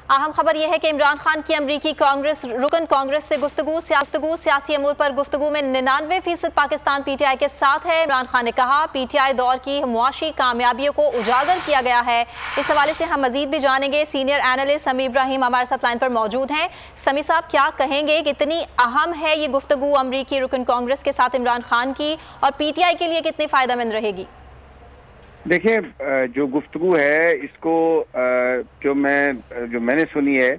अहम खबर यह है कि इमरान खान की अमरीकी कांग्रेस रुकन कांग्रेस से गुफ्तगू सियासी अमूर पर गुफ्तगू में 99% पाकिस्तान पीटीआई के साथ है। इमरान खान ने कहा पीटीआई दौर की मुआशी कामयाबियों को उजागर किया गया है। इस हवाले से हम मजीद भी जानेंगे। सीनियर एनालिस्ट समी इब्राहिम हमारे साथ लाइन पर मौजूद हैं। समी साहब, क्या कहेंगे, कितनी अहम है ये गुफ्तगू अमरीकी रुकन कांग्रेस के साथ इमरान खान की, और पीटीआई के लिए कितनी फायदेमंद रहेगी? देखिए, जो गुफ्तगू है इसको जो मैंने सुनी है,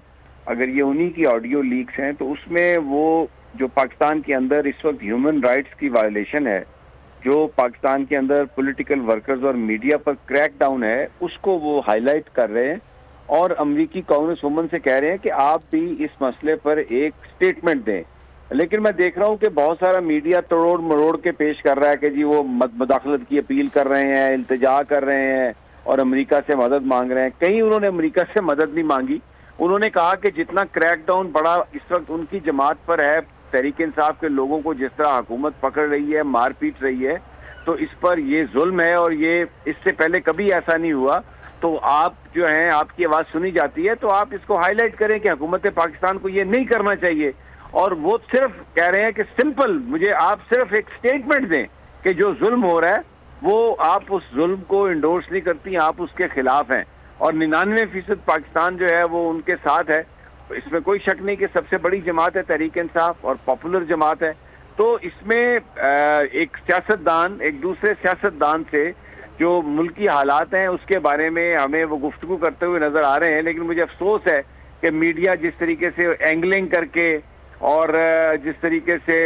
अगर ये उन्हीं की ऑडियो लीक्स हैं तो उसमें वो जो पाकिस्तान के अंदर इस वक्त ह्यूमन राइट्स की वायलेशन है, जो पाकिस्तान के अंदर पॉलिटिकल वर्कर्स और मीडिया पर क्रैक डाउन है, उसको वो हाईलाइट कर रहे हैं और अमरीकी कांग्रेस वुमन से कह रहे हैं कि आप भी इस मसले पर एक स्टेटमेंट दें। लेकिन मैं देख रहा हूं कि बहुत सारा मीडिया तोड़ मरोड़ के पेश कर रहा है कि जी वो मुदाखलत की अपील कर रहे हैं, इल्तिजा कर रहे हैं और अमेरिका से मदद मांग रहे हैं। कहीं उन्होंने अमेरिका से मदद नहीं मांगी। उन्होंने कहा कि जितना क्रैकडाउन बड़ा इस वक्त उनकी जमात पर है, तहरीक इंसाफ के लोगों को जिस तरह हुकूमत पकड़ रही है, मार पीट रही है, तो इस पर ये जुल्म है और ये इससे पहले कभी ऐसा नहीं हुआ। तो आप जो हैं, आपकी आवाज़ सुनी जाती है तो आप इसको हाईलाइट करें कि हुकूमत पाकिस्तान को ये नहीं करना चाहिए। और वो सिर्फ कह रहे हैं कि सिंपल मुझे आप सिर्फ एक स्टेटमेंट दें कि जो जुल्म हो रहा है वो आप उस जुल्म को इंडोर्स नहीं करती, आप उसके खिलाफ हैं। और 99% पाकिस्तान जो है वो उनके साथ है। इसमें कोई शक नहीं कि सबसे बड़ी जमात है तहरीक इंसाफ और पॉपुलर जमात है। तो इसमें एक सियासतदान एक दूसरे सियासतदान से जो मुल्की हालात हैं उसके बारे में हमें वो गुफ्तगू करते हुए नजर आ रहे हैं। लेकिन मुझे अफसोस है कि मीडिया जिस तरीके से एंगलिंग करके और जिस तरीके से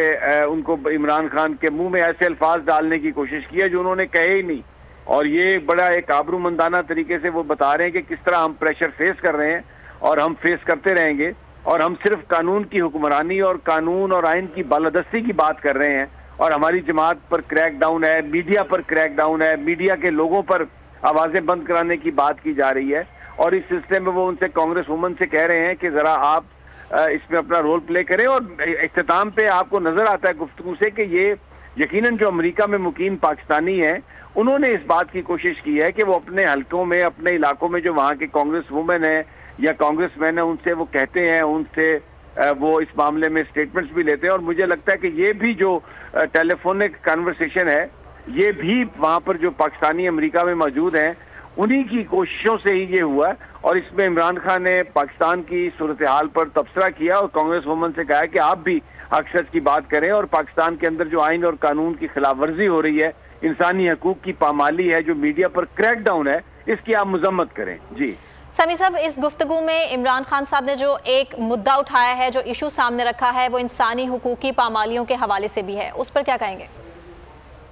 उनको इमरान खान के मुंह में ऐसे अल्फाज डालने की कोशिश की है जो उन्होंने कहे ही नहीं, और ये बड़ा एक आबरूमंदाना तरीके से वो बता रहे हैं कि किस तरह हम प्रेशर फेस कर रहे हैं और हम फेस करते रहेंगे, और हम सिर्फ कानून की हुक्मरानी और कानून और आइन की बालादस्ती की बात कर रहे हैं। और हमारी जमात पर क्रैक डाउन है, मीडिया पर क्रैक डाउन है, मीडिया के लोगों पर आवाज़ें बंद कराने की बात की जा रही है। और इस सिलसिले में वो उनसे कांग्रेस वुमन से कह रहे हैं कि ज़रा आप इसमें अपना रोल प्ले करें। और इख्तिताम पे आपको नजर आता है गुफ्तगू से कि ये यकीनन जो अमेरिका में मुकीम पाकिस्तानी हैं उन्होंने इस बात की कोशिश की है कि वो अपने हलकों में, अपने इलाकों में जो वहाँ के कांग्रेस वुमेन है या कांग्रेस मैन है उनसे वो कहते हैं, उनसे वो इस मामले में स्टेटमेंट्स भी लेते हैं। और मुझे लगता है कि ये भी जो टेलीफोनिक कन्वर्सेशन है ये भी वहाँ पर जो पाकिस्तानी अमेरिका में मौजूद हैं उन्हीं की कोशिशों से ही ये हुआ। और इसमें इमरान खान ने पाकिस्तान की सूरत हाल पर तबसरा किया और कांग्रेस वुमन से कहा कि आप भी हक सच की बात करें और पाकिस्तान के अंदर जो आइन और कानून की खिलाफ वर्जी हो रही है, इंसानी हकूक की पामाली है, जो मीडिया पर क्रैक डाउन है, इसकी आप मजम्मत करें। जी समी साहब, इस गुफ्तगू में इमरान खान साहब ने जो एक मुद्दा उठाया है, जो इशू सामने रखा है, वो इंसानी हकूक की पामालियों के हवाले से भी है, उस पर क्या कहेंगे?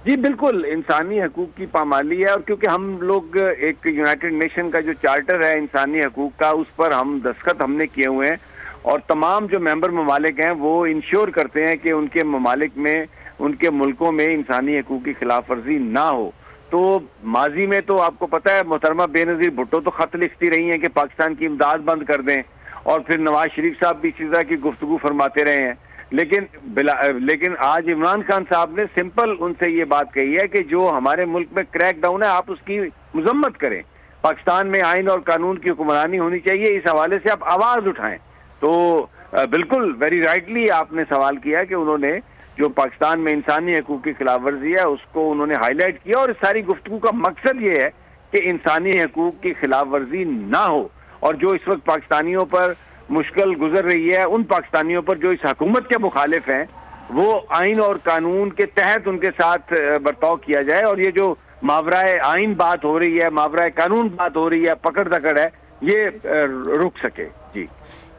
जी बिल्कुल, इंसानी हकूक की पामाली है। और क्योंकि हम लोग एक यूनाइटेड नेशन का जो चार्टर है इंसानी हकूक का, उस पर हम दस्तखत हमने किए हुए हैं और तमाम जो मेंबर ममालिक हैं वो इंश्योर करते हैं कि उनके ममालिक में, उनके मुल्कों में इंसानी हकूक की खिलाफ वर्जी ना हो। तो माजी में तो आपको पता है मोहतरमा बेनज़ीर भुट्टो तो खत लिखती रही हैं कि पाकिस्तान की इमदाद बंद कर दें, और फिर नवाज शरीफ साहब भी इसी तरह की गुफ्तगू फरमाते रहे हैं। लेकिन आज इमरान खान साहब ने सिंपल उनसे ये बात कही है कि जो हमारे मुल्क में क्रैक डाउन है आप उसकी मजम्मत करें, पाकिस्तान में आइन और कानून की हुक्मरानी होनी चाहिए, इस हवाले से आप आवाज़ उठाएं। तो बिल्कुल वेरी राइटली आपने सवाल किया कि उन्होंने जो पाकिस्तान में इंसानी हकूक की खिलाफ वर्जी है उसको उन्होंने हाईलाइट किया। और इस सारी गुफ्तगू का मकसद ये है कि इंसानी हकूक की खिलाफ वर्जी ना हो, और जो इस वक्त पाकिस्तानियों पर मुश्किल गुजर रही है उन पाकिस्तानियों पर जो इस हुकूमत के मुखालिफ हैं वो आइन और कानून के तहत उनके साथ बर्ताव किया जाए। और ये जो मावराए आइन बात हो रही है, मावराए कानून बात हो रही है, पकड़ दकड़ है, ये रुक सके। जी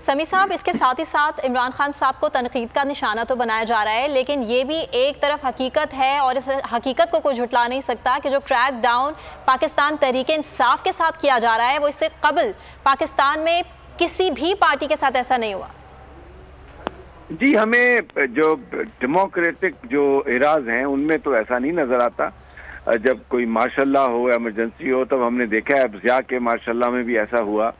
समी साहब, इसके साथ ही साथ इमरान खान साहब को तनकीद का निशाना तो बनाया जा रहा है, लेकिन ये भी एक तरफ हकीकत है और इस हकीकत को कोई झुटला नहीं सकता कि जो क्रैक डाउन पाकिस्तान तहरीक इंसाफ के साथ किया जा रहा है वो इससे कबल पाकिस्तान में किसी भी पार्टी के साथ ऐसा नहीं हुआ। जी, हमें जो डेमोक्रेटिक जो इराज हैं उनमें तो ऐसा नहीं नजर आता। जब कोई मार्शल्ला हो, इमरजेंसी हो, तब हमने देखा है ज़िया के मार्शल्ला में भी ऐसा हुआ,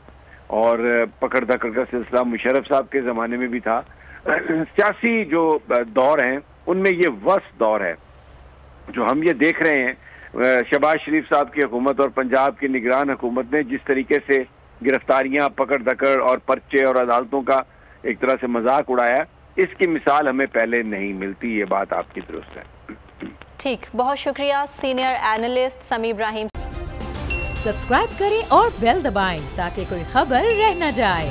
और पकड़ दकड़ का सिलसिला मुशर्रफ साहब के ज़माने में भी था। सियासी जो दौर हैं उनमें ये वर्स्ट दौर है जो हम ये देख रहे हैं। शहबाज शरीफ साहब की हुकूमत और पंजाब की निगरान हुकूमत ने जिस तरीके से گرفتاریاں، پکڑ دکڑ اور پرچے اور عدالتوں کا ایک طرح سے مذاق اڑایا، اس کی مثال ہمیں پہلے نہیں ملتی. یہ بات آپ کی درست ہے. ٹھیک، بہت شکریہ سینئر اینالسٹ سمیع ابراہیم. سبسکرائب کریں اور بیل دبائیں تاکہ کوئی خبر رہ نہ جائے.